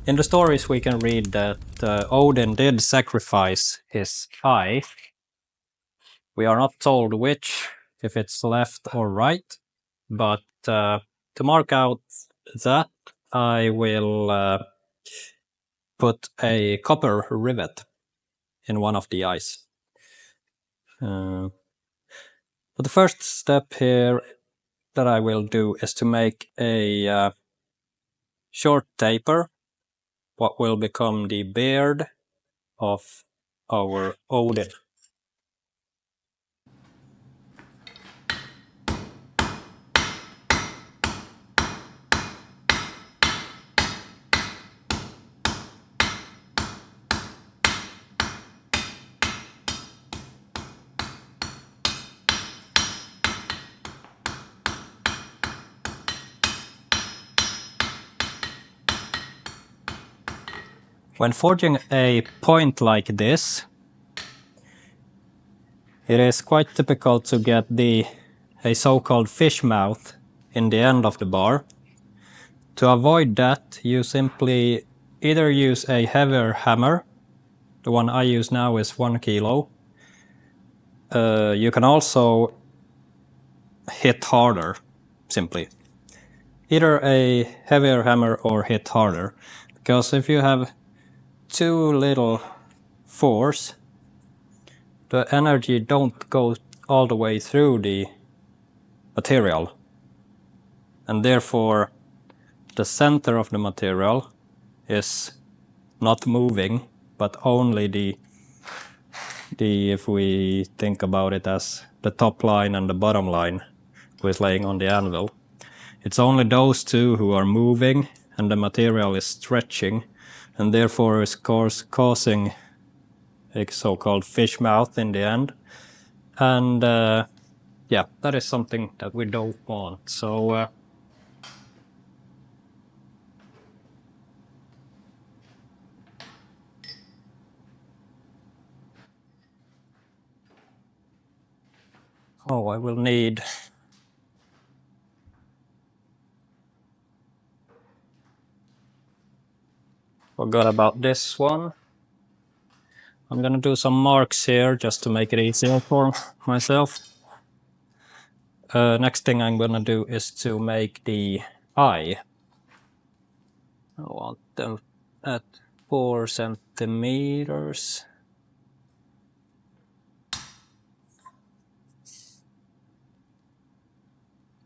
In the stories we can read that Odin did sacrifice his eye. We are not told which, if it's left or right, but to mark out that, I will put a copper rivet in one of the eyes. But the first step here that I will do is to make a short taper, what will become the beard of our Odin. When forging a point like this, it is quite typical to get a so-called fish mouth in the end of the bar. To avoid that, you simply either use a heavier hammer. The one I use now is 1 kilo. You can also hit harder, simply. Either a heavier hammer or hit harder. Because if you have too little force, the energy don't go all the way through the material. And therefore, the center of the material is not moving, but only if we think about it as the top line and the bottom line with laying on the anvil. It's only those two who are moving and the material is stretching, and therefore is causing a so-called fish mouth in the end. And yeah, that is something that we don't want. So I will need forgot about this one. I'm gonna do some marks here just to make it easier for myself. Next thing I'm gonna do is to make the eye. I want them at 4 centimeters.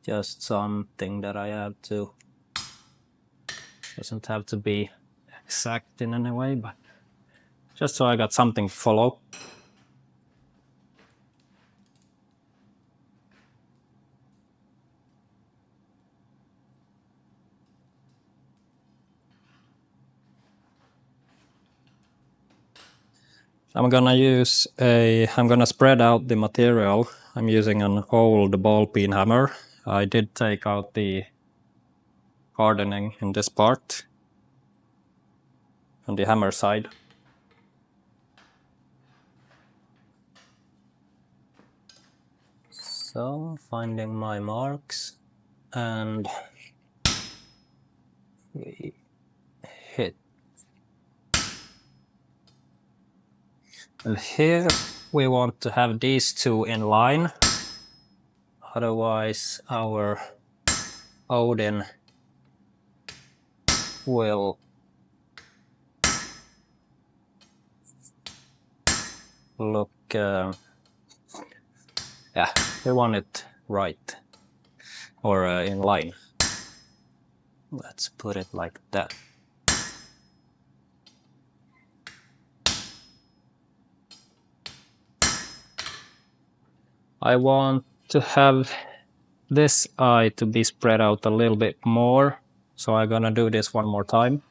Just something that I have to, doesn't have to be exact in any way, but just so I got something to follow. I'm gonna spread out the material. I'm using an old ball peen hammer. I did take out the hardening in this part on the hammer side. So, finding my marks, and we hit. And here we want to have these two in line, otherwise our Odin will look, yeah, we want it right, or in line. Let's put it like that. I want to have this eye to be spread out a little bit more, so I'm gonna do this one more time.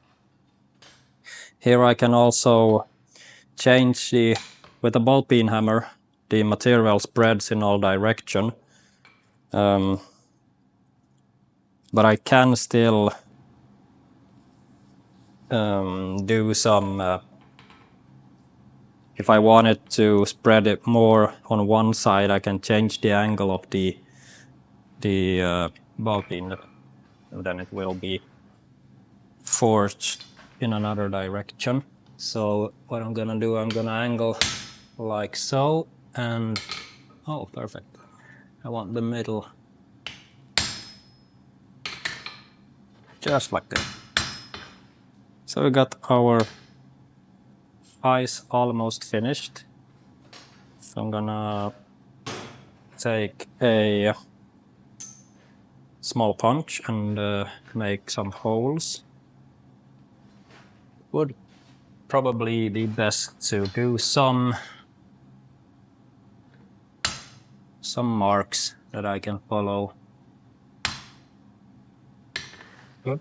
Here I can also change with a ball peen hammer, the material spreads in all direction. But I can still do some, if I wanted to spread it more on one side, I can change the angle of the ball peen, and then it will be forged in another direction. So what I'm gonna do, I'm gonna angle like so, and oh, perfect. I want the middle just like that. So we got our eyes almost finished. So I'm gonna take a small punch and make some holes. Would probably be best to do some marks that I can follow. Good.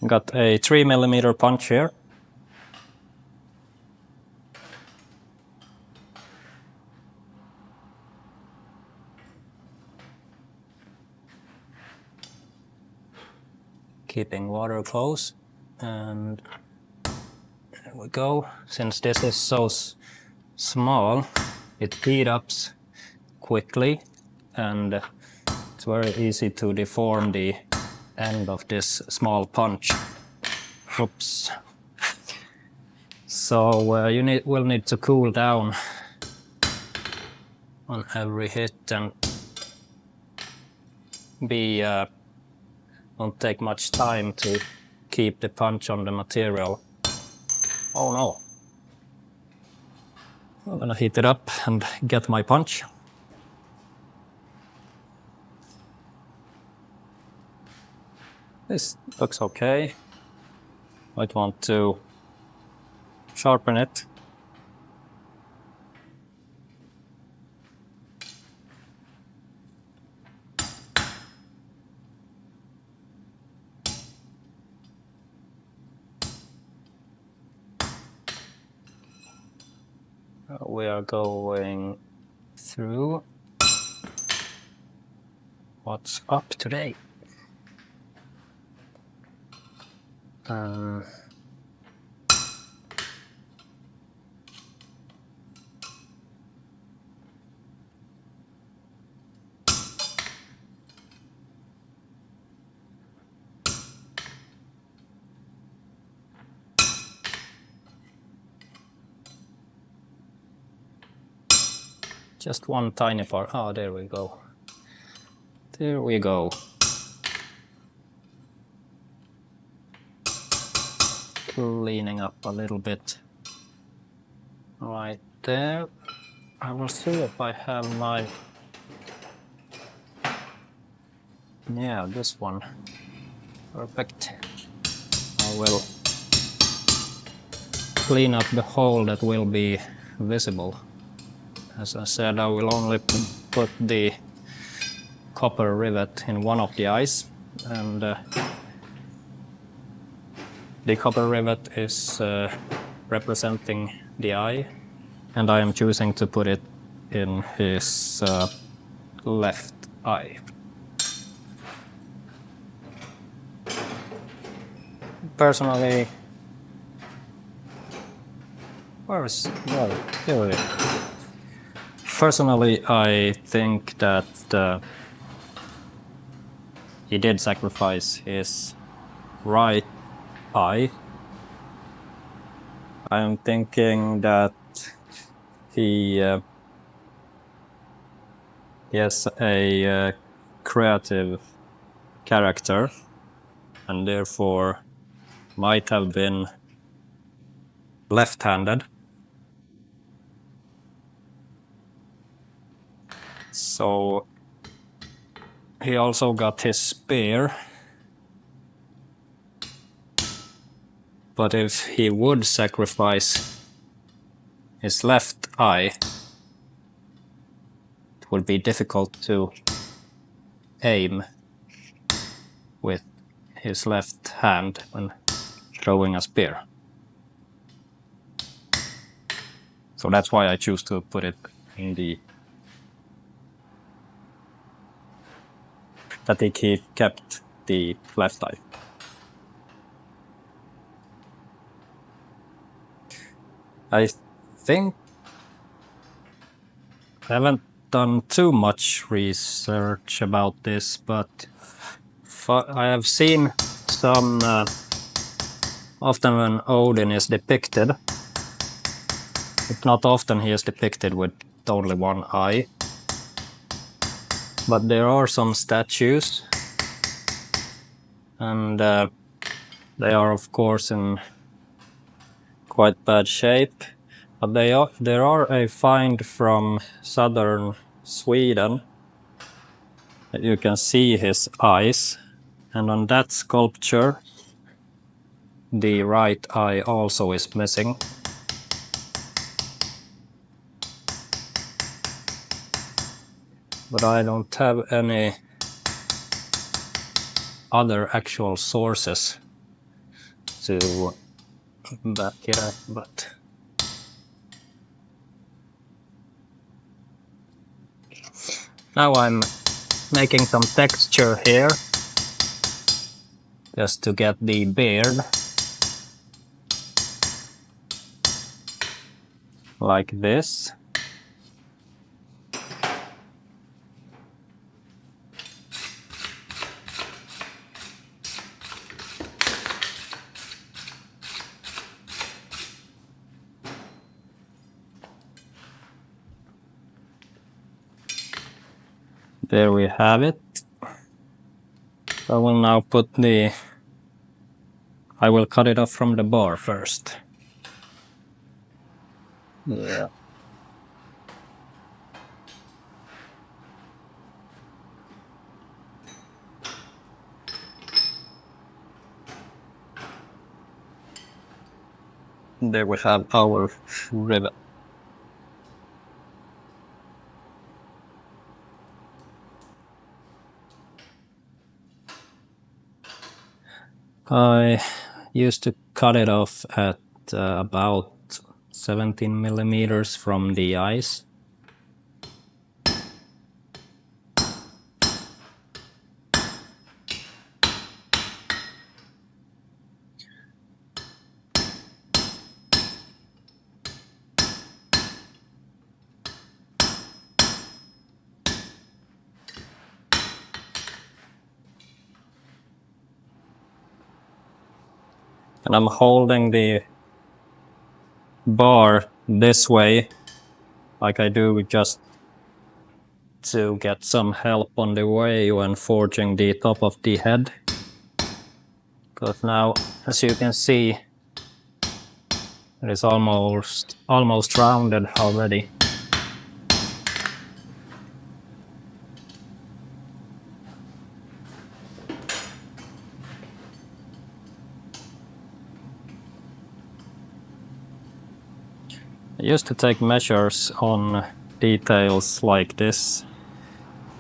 Got a 3mm punch here. Keeping water close, and there we go. Since this is so small, it heats up quickly, and it's very easy to deform the end of this small punch. Oops. So you will need to cool down on every hit, and won't take much time to keep the punch on the material. Oh no. I'm gonna heat it up and get my punch. This looks okay. Might want to sharpen it. We are going through what's up today. Just one tiny part. Oh, there we go. There we go. Cleaning up a little bit. Right there. I will see if I have my... Yeah, this one. Perfect. I will clean up the hole that will be visible. As I said, I will only put the copper rivet in one of the eyes, and the copper rivet is representing the eye, and I am choosing to put it in his left eye. Personally, Personally, I think that he did sacrifice his right eye. I am thinking that he is a creative character, and therefore might have been left-handed. So he also got his spear. But if he would sacrifice his left eye, it would be difficult to aim with his left hand when throwing a spear. So that's why I choose to put it in the... that he kept the left eye. I think I haven't done too much research about this, but I have seen some often when Odin is depicted, but not often he is depicted with only one eye. But there are some statues, and they are of course in quite bad shape. But there are a find from southern Sweden that you can see his eyes, and on that sculpture the right eye also is missing. But I don't have any other actual sources to back it up, but now I'm making some texture here just to get the beard like this. There we have it. I will now I will cut it off from the bar first. Yeah. There we have our rivet. I used to cut it off at about 17 millimeters from the eyes. And I'm holding the bar this way, like I do just to get some help on the way when forging the top of the head. Because now, as you can see, it is almost rounded already. I used to take measures on details like this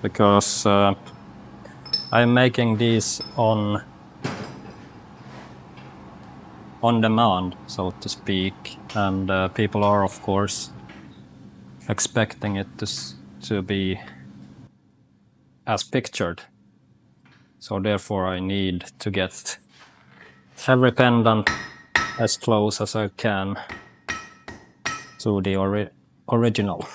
because I'm making these on demand, so to speak, and people are of course expecting it to be as pictured. So therefore I need to get every pendant as close as I can to the original.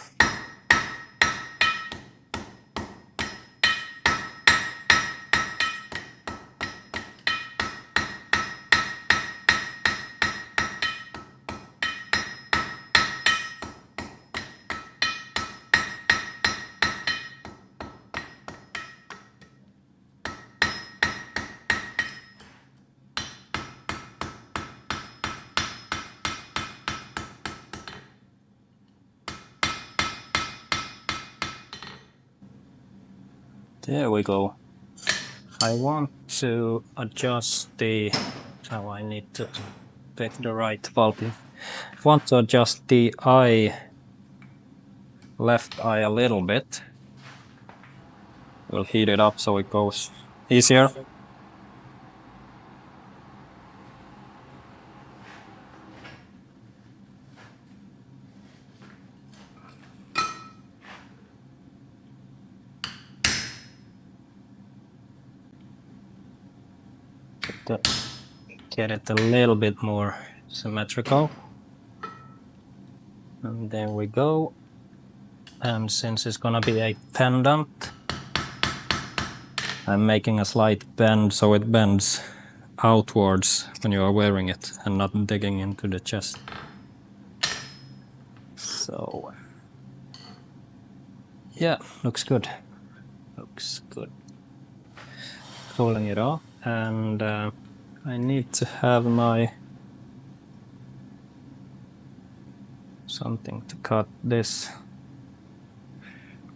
There we go. I want to adjust so I need to pick the right pulp. I want to adjust the left eye a little bit. We'll heat it up so it goes easier. To get it a little bit more symmetrical. And there we go. and since it's gonna be a pendant, I'm making a slight bend so it bends outwards when you are wearing it and not digging into the chest. So yeah, looks good. Looks good. Pulling it off, and I need to have my something to cut this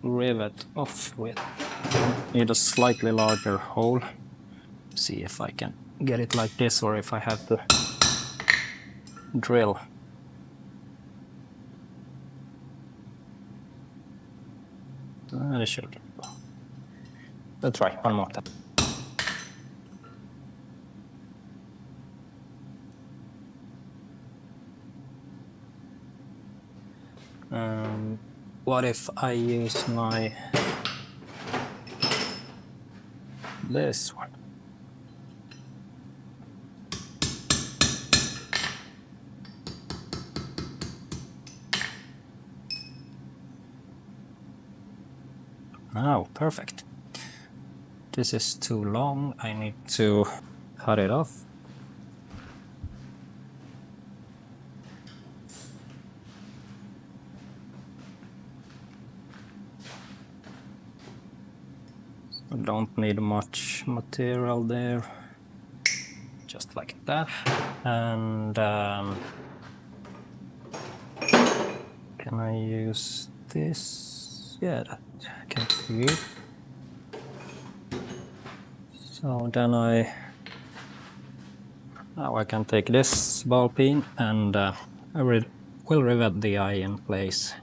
rivet off with. Need a slightly larger hole. See if I can get it like this or if I have to drill. It should go. Let's try one more time. What if I use my this one? Oh, perfect. This is too long. I need to cut it off. I don't need much material there. Just like that. And can I use this? Yeah, that can be. So then now I can take this ball peen and I will rivet the eye in place.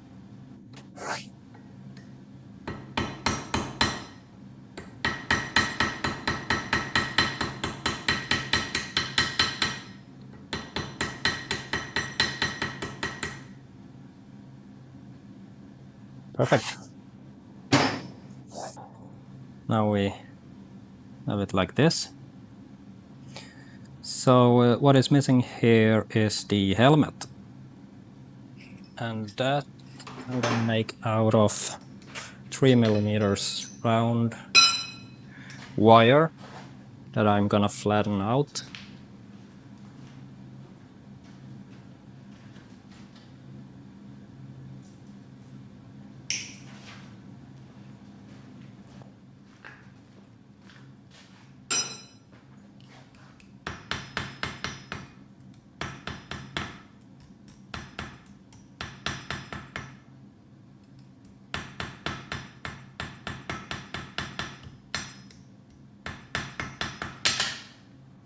Perfect. Now we have it like this. So what is missing here is the helmet. And that I'm gonna make out of 3mm round wire that I'm gonna flatten out.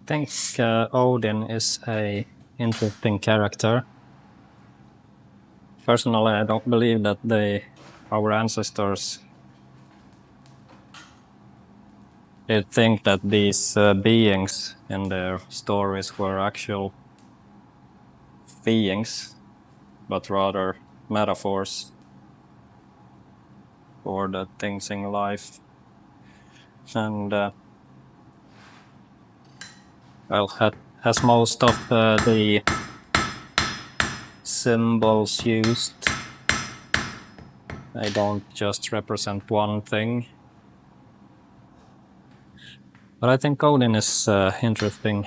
I think Odin is a interesting character. Personally, I don't believe that our ancestors did think that these beings in their stories were actual beings, but rather metaphors for the things in life. And well, has most of the symbols used, they don't just represent one thing. But I think Odin is interesting.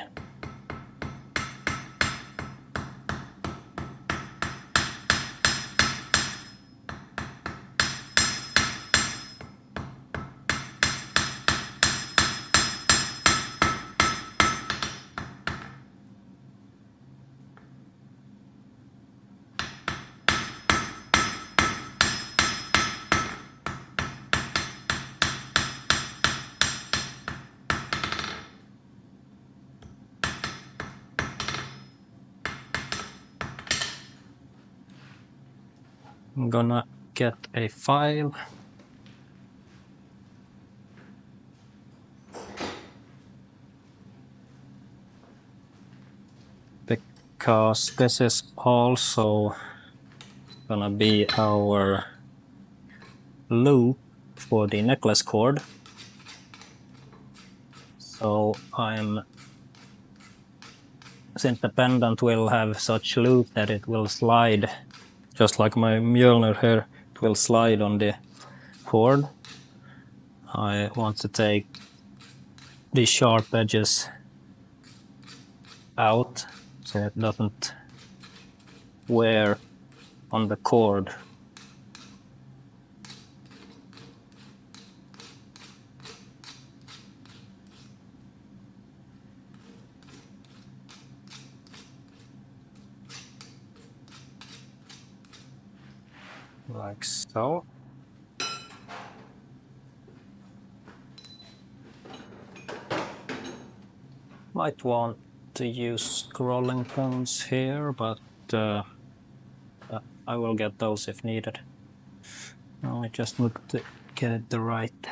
I'm gonna get a file. Because this is also gonna be our loop for the necklace cord. So since the pendant will have such loop that it will slide just like my Mjolnir here it will slide on the cord. I want to take the sharp edges out so it doesn't wear on the cord. Like so. Might want to use scrolling points here, but I will get those if needed. Now I just need to get it the right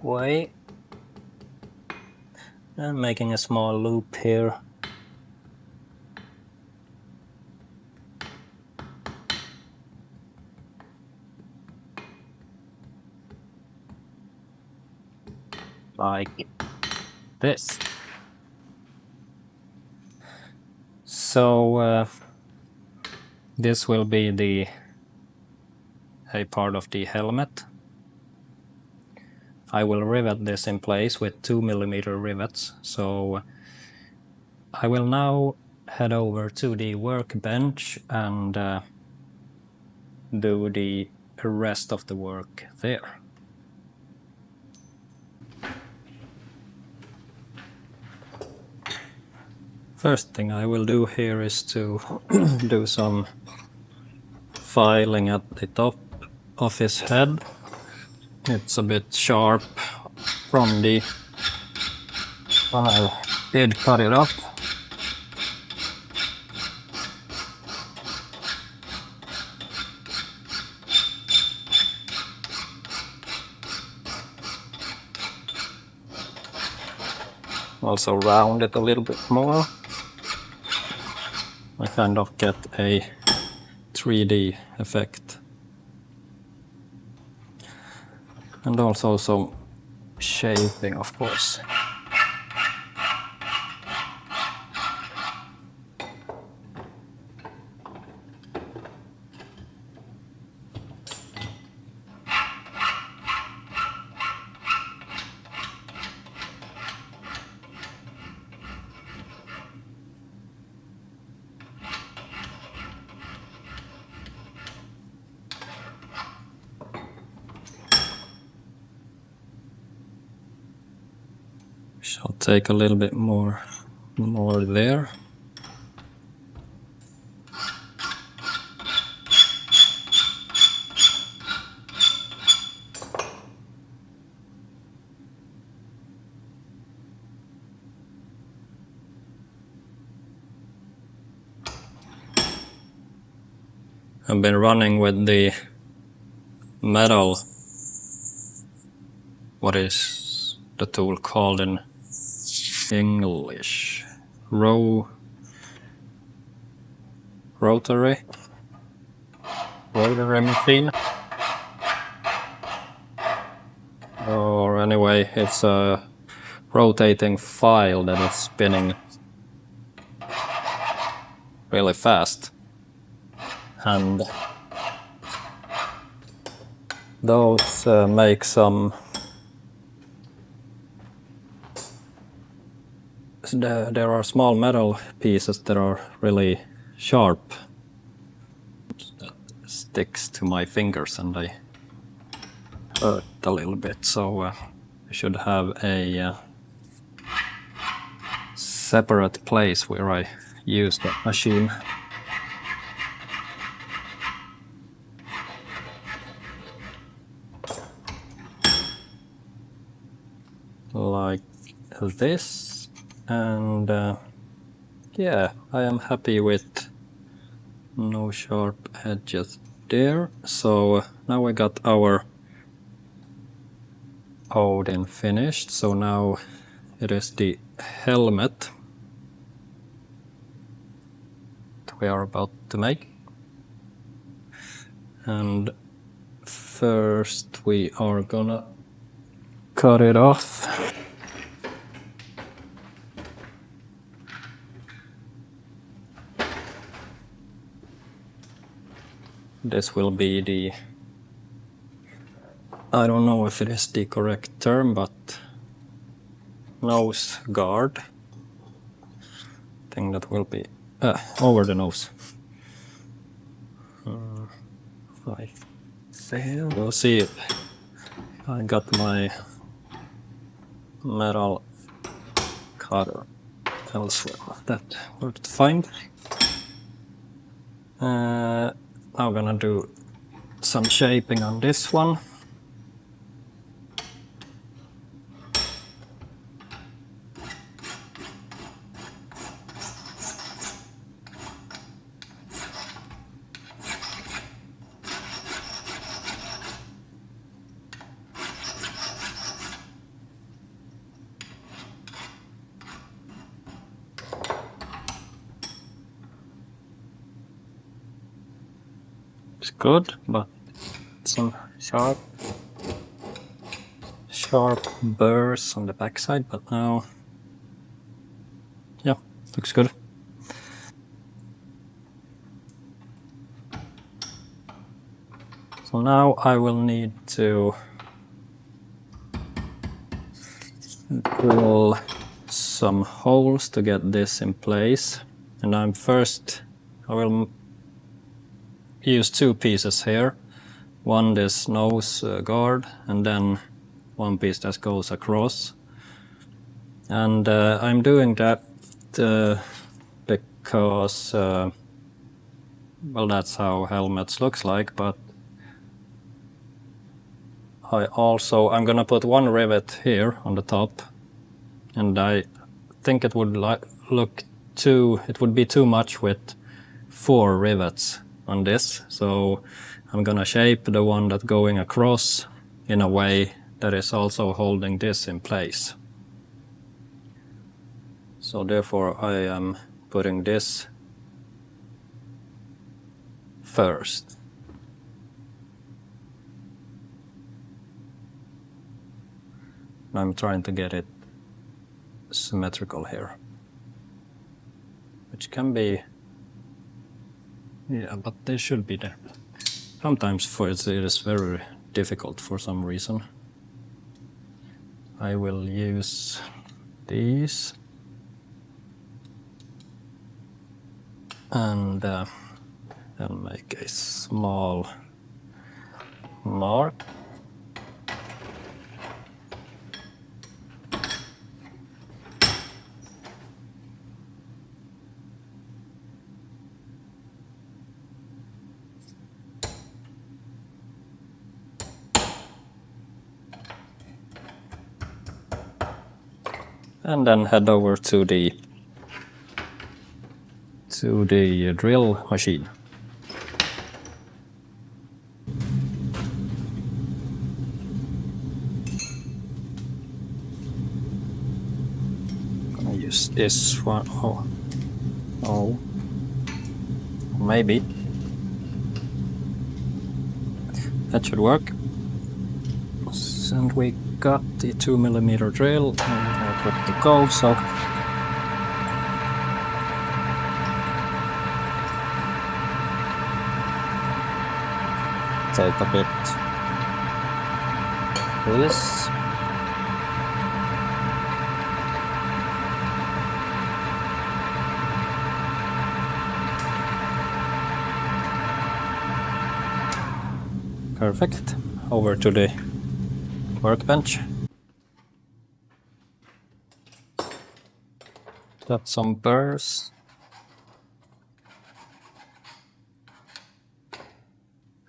way. And making a small loop here. Like this. So this will be a part of the helmet. I will rivet this in place with 2mm rivets. So I will now head over to the workbench and do the rest of the work there. First thing I will do here is to do some filing at the top of his head. It's a bit sharp from the when I did cut it up. Also round it a little bit more. I kind of get a 3D effect. And also some shaping, of course. Shall take a little bit more there. I've been running with the metal. What is the tool called in English? Rotary machine. Or anyway, it's a rotating file that is spinning really fast. And those make some there are small metal pieces that are really sharp. That sticks to my fingers and I hurt a little bit, so I should have a separate place where I use the machine. Like this, and yeah, I am happy with no sharp edges there. So now we got our Odin finished, so now it is the helmet that we are about to make. And first we are gonna cut it off. this will be the, I don't know if it is the correct term, but nose guard thing that will be over the nose. Like there. We'll see if I got my metal cutter elsewhere. That worked fine. Now I'm gonna do some shaping on this one. It's good, but some sharp burrs on the backside, but now, yeah, looks good. So now I will need to drill some holes to get this in place, and I will use two pieces here. One this nose guard, and then one piece that goes across. And I'm doing that because, well, that's how helmets looks like, but I'm gonna put one rivet here on the top, and I think it would it would be too much with 4 rivets on this, so I'm gonna shape the one that's going across in a way that is also holding this in place. So therefore I am putting this first. I'm trying to get it symmetrical here, which can be, yeah, but they should be there. Sometimes it is very difficult for some reason. I will use these and then make a small mark. And then head over to the drill machine. I'm gonna use this one. Oh, maybe that should work. And we got the 2mm drill and good to go. So take a bit of this. Perfect. Over to the workbench. Got some burrs.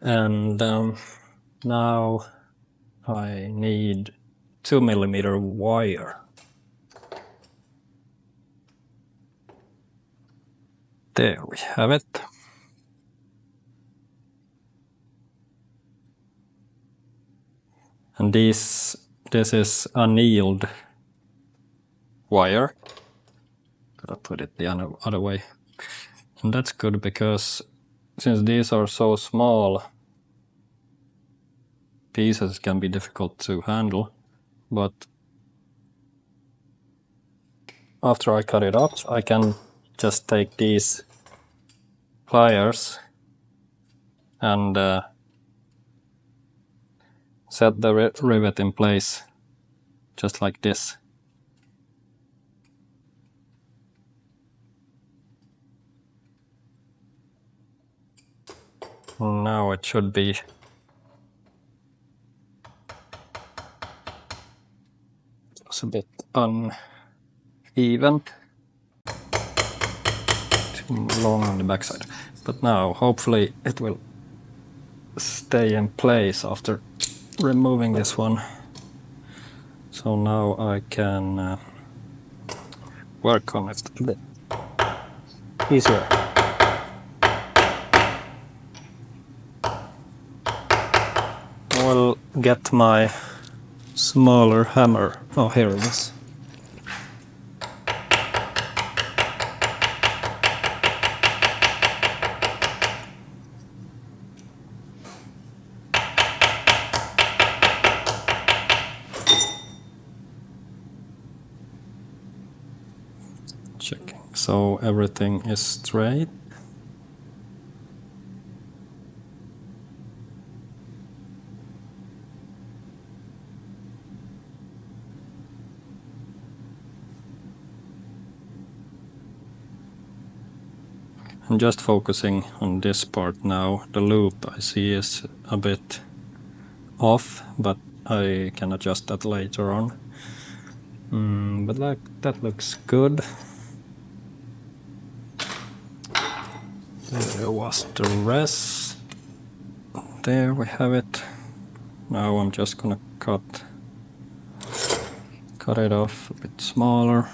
And now I need 2mm wire. There we have it. And this is annealed wire. Gotta put it the other way. And that's good because since these are so small, pieces can be difficult to handle. But after I cut it up, I can just take these pliers and set the rivet in place just like this. Now it should be a bit uneven, too long on the backside, but now hopefully it will stay in place after removing this one. So now I can work on it a bit easier. I will get my smaller hammer. Oh, here it is. Checking, so everything is straight. I'm just focusing on this part now. The loop I see is a bit off, but I can adjust that later on. But that looks good. There was the rest. There we have it. Now I'm just gonna cut it off a bit smaller.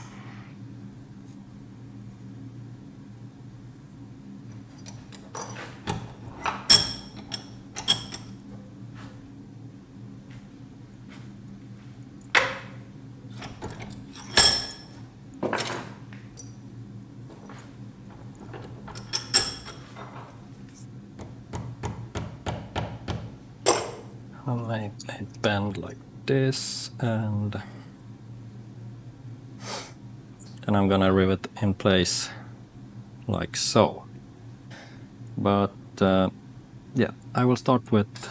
I'll make it bend like this, and then I'm gonna rivet in place like so. But yeah, I will start with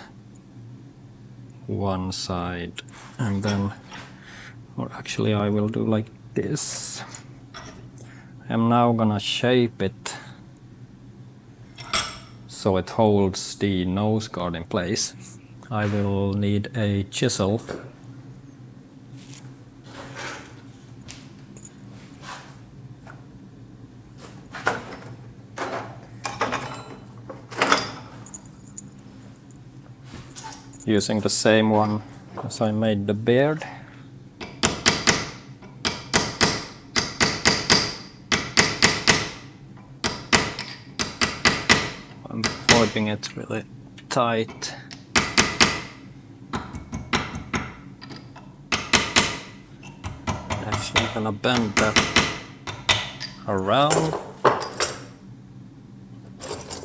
one side, and then, or actually I will do like this. I'm now gonna shape it so it holds the nose guard in place. I will need a chisel. Using the same one as I made the beard. I'm holding it really tight. Actually gonna bend that around,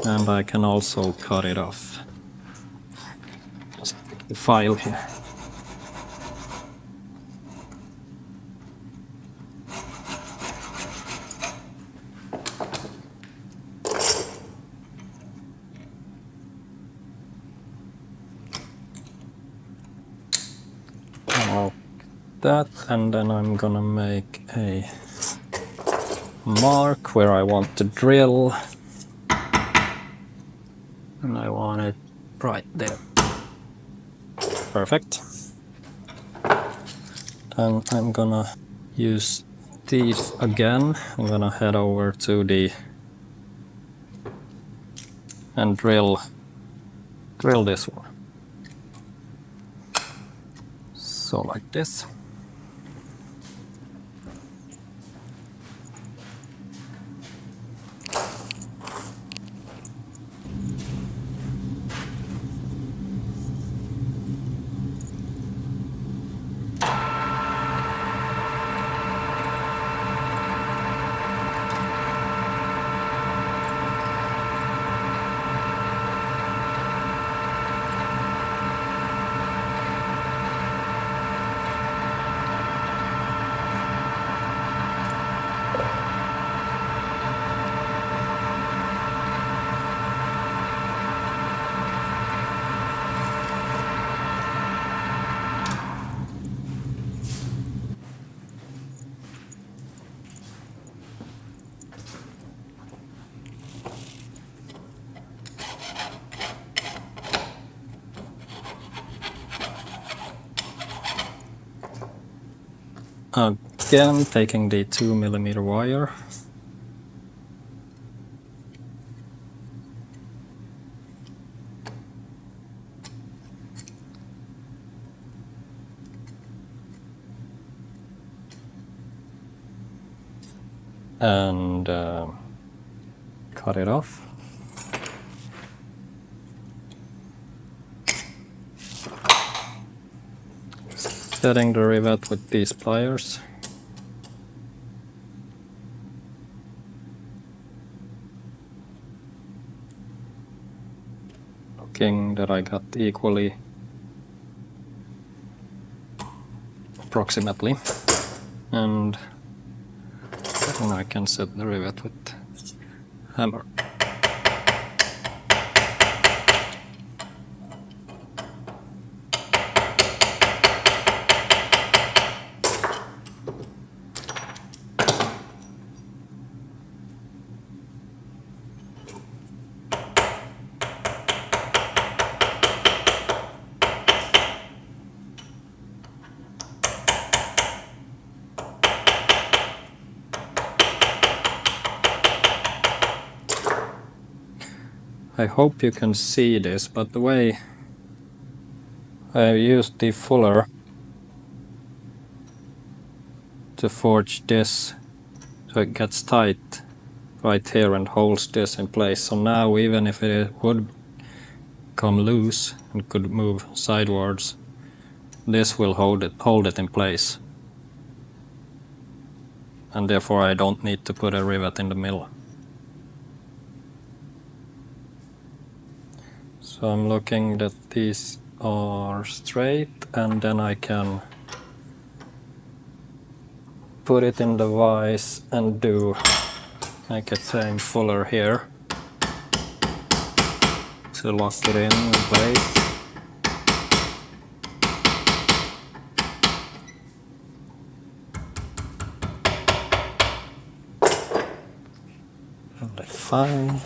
and I can also cut it off. Just take the file here. That, and then I'm gonna make a mark where I want to drill, and I want it right there. Perfect. Then I'm gonna use these again. I'm gonna head over to the and drill this one. So like this. Again, taking the 2mm wire. And cut it off. Setting the rivet with these pliers. Looking that I got equally approximately, and then I can set the rivet with hammer. I hope you can see this, but the way I used the fuller to forge this so it gets tight right here and holds this in place. So now even if it would come loose and could move sidewards, this will hold it in place. And therefore I don't need to put a rivet in the middle. So I'm looking that these are straight, and then I can put it in the vise and do like a same fuller here to lock it in place. And fine.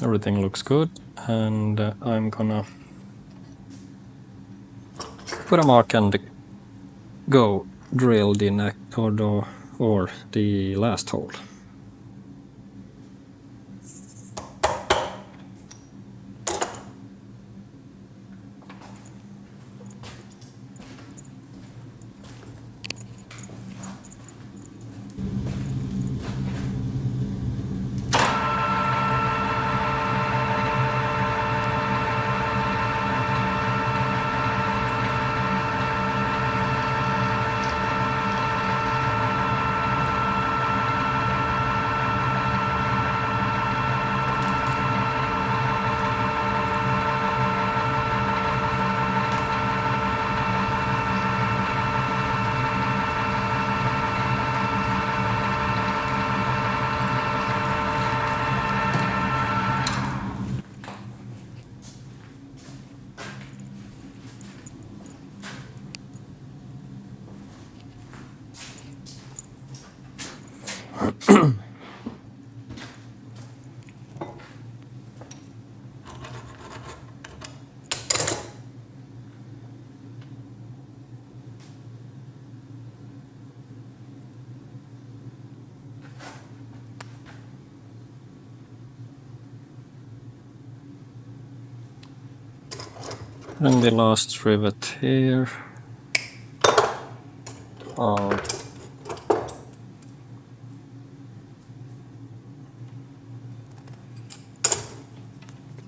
Everything looks good, and I'm gonna put a mark and go drill the neck or the last hole. And the last rivet here.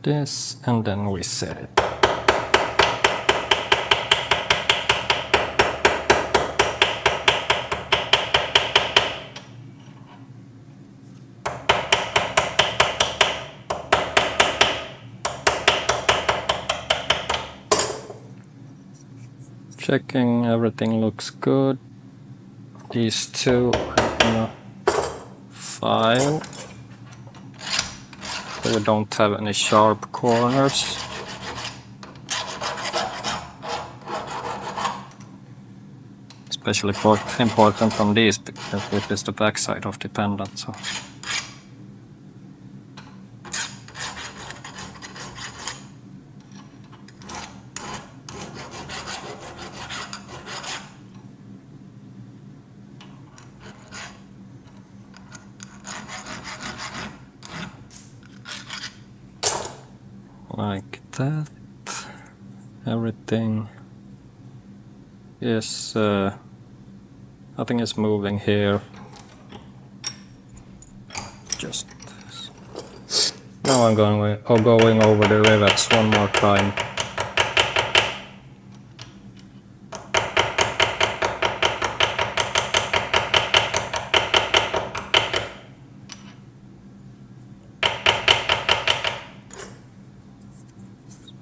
This, and then we set it. Checking everything looks good. These two I'm gonna file. So we don't have any sharp corners. Especially important on these because it is the backside of the pendant. So. Like that. Everything is nothing is moving here. Just now I'm going over the rivets one more time.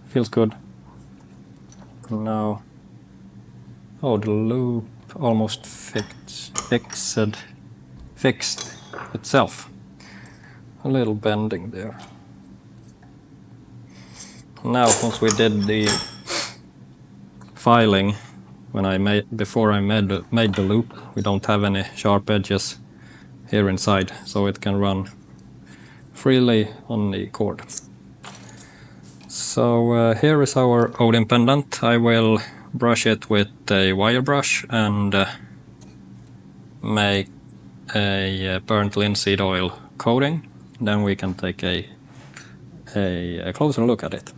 Feels good. Now, oh, the loop almost fixed itself. A little bending there. Now, since we did the filing before I made the loop, we don't have any sharp edges here inside, so it can run freely on the cord. So here is our Odin pendant. I will brush it with a wire brush and make a burnt linseed oil coating. Then we can take a closer look at it.